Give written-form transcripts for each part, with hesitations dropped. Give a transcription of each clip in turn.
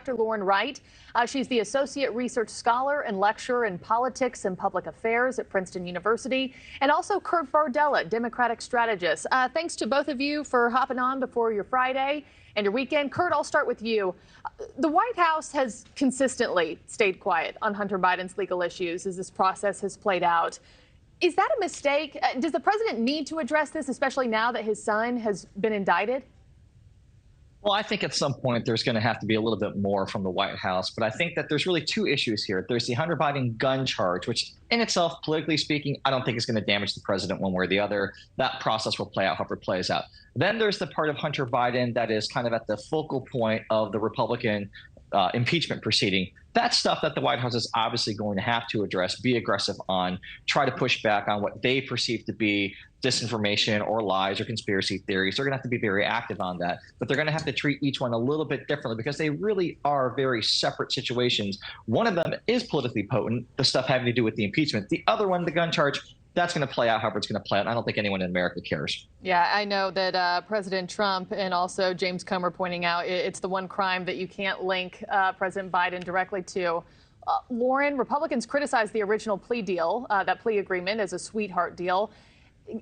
Dr. Lauren Wright. She's the Associate Research Scholar and Lecturer in Politics and Public Affairs at Princeton University, and also Kurt Bardella, Democratic strategist. Thanks to both of you for hopping on before your Friday and your weekend. Kurt, I'll start with you. The White House has consistently stayed quiet on Hunter Biden's legal issues as this process has played out. Is that a mistake? Does the president need to address this, especially now that his son has been indicted? Well, I think at some point there's going to have to be a little bit more from the White House. But I think that there's really two issues here. There's the Hunter Biden gun charge, which in itself, politically speaking, I don't think is going to damage the president one way or the other. That process will play out however it plays out. Then there's the part of Hunter Biden that is kind of at the focal point of the Republican impeachment proceeding. That's stuff that the White House is obviously going to have to address, be aggressive on, try to push back on what they perceive to be disinformation or lies or conspiracy theories. They're going to have to be very active on that, but they're going to have to treat each one a little bit differently because they really are very separate situations. One of them is politically potent, the stuff having to do with the impeachment. The other one, the gun charge, that's going to play out however it's going to play out. I don't think anyone in America cares. Yeah, I know that President Trump and also James Comer pointing out it's the one crime that you can't link President Biden directly to. Lauren, Republicans criticized the original plea deal, that plea agreement, as a sweetheart deal.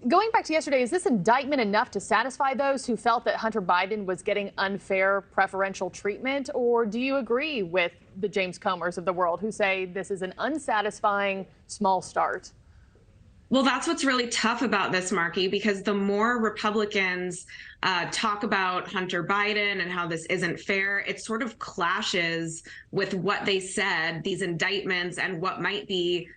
Going back to yesterday, is this indictment enough to satisfy those who felt that Hunter Biden was getting unfair preferential treatment? Or do you agree with the James Comers of the world who say this is an unsatisfying small start? Well, that's what's really tough about this, Marky, because the more Republicans talk about Hunter Biden and how this isn't fair, it sort of clashes with what they said, these indictments and what might be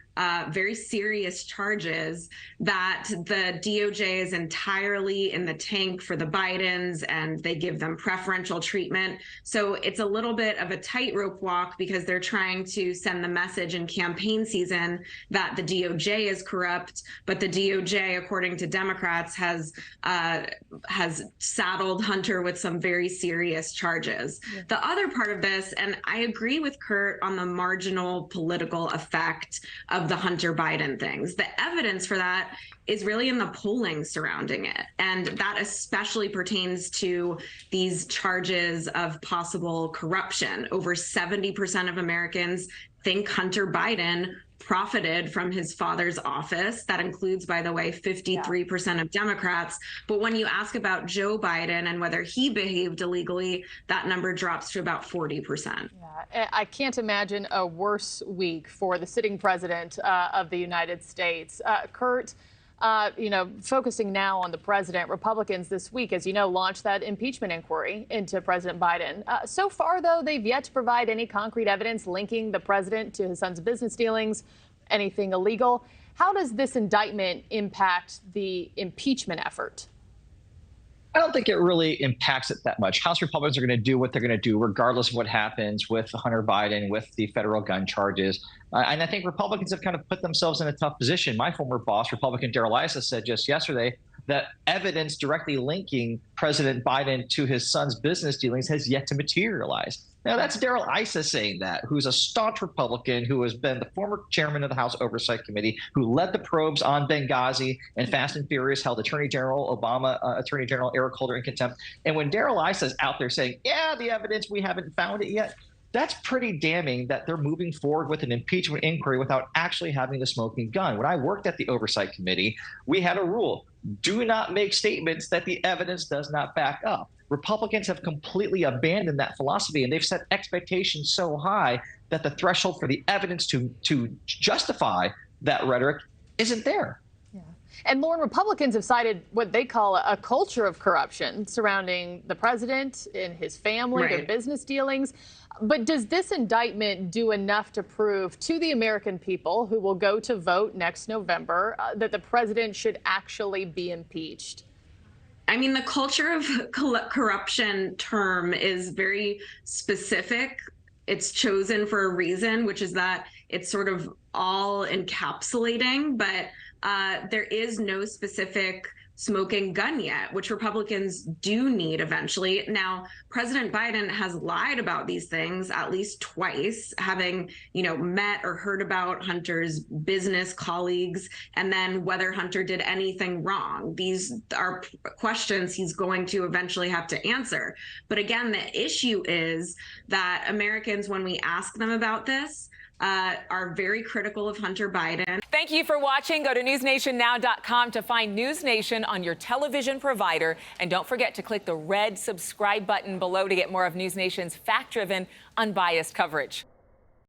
very serious charges that the DOJ is entirely in the tank for the Bidens and they give them preferential treatment. So it's a little bit of a tightrope walk because they're trying to send the message in campaign season that the DOJ is corrupt, but the DOJ, according to Democrats, has saddled Hunter with some very serious charges. Yeah. The other part of this, and I agree with Kurt on the marginal political effect of the Hunter Biden things. The evidence for that is really in the polling surrounding it. And that especially pertains to these charges of possible corruption. Over 70% of Americans think Hunter Biden profited from his father's office. That includes, by the way, 53% of Democrats. But when you ask about Joe Biden and whether he behaved illegally, that number drops to about 40%. Yeah, I can't imagine a worse week for the sitting president of the United States. Kurt, focusing now on the president, Republicans this week, as you know, launched that impeachment inquiry into President Biden. So far, though, they've yet to provide any concrete evidence linking the president to his son's business dealings, anything illegal. How does this indictment impact the impeachment effort? I don't think it really impacts it that much. House Republicans are going to do what they're going to do, regardless of what happens with Hunter Biden, with the federal gun charges. And I think Republicans have kind of put themselves in a tough position. My former boss, Republican Darrell Issa, said just yesterday that evidence directly linking President Biden to his son's business dealings has yet to materialize. Now, that's Darrell Issa saying that, who's a staunch Republican, who has been the former chairman of the House Oversight Committee, who led the probes on Benghazi and Fast and Furious, held Attorney General Obama, Attorney General Eric Holder in contempt. And when Darrell Issa's out there saying, yeah, the evidence, we haven't found it yet, that's pretty damning that they're moving forward with an impeachment inquiry without actually having the smoking gun. When I worked at the Oversight Committee, we had a rule: do not make statements that the evidence does not back up. Republicans have completely abandoned that philosophy, and they've set expectations so high that the threshold for the evidence to justify that rhetoric isn't there. Yeah. And Lauren, Republicans have cited what they call a culture of corruption surrounding the president and his family, their business dealings. But does this indictment do enough to prove to the American people who will go to vote next November that the president should actually be impeached? I mean, the culture of corruption term is very specific. It's chosen for a reason, which is that it's sort of all encapsulating, but there is no specific smoking gun yet, which Republicans do need eventually. Now, President Biden has lied about these things at least twice, having, met or heard about Hunter's business colleagues, and then whether Hunter did anything wrong. These are questions he's going to eventually have to answer. But again, the issue is that Americans, when we ask them about this, are very critical of Hunter Biden. Thank you for watching. Go to newsnationnow.com to find NewsNation on your television provider. And don't forget to click the red subscribe button below to get more of NewsNation's fact-driven, unbiased coverage.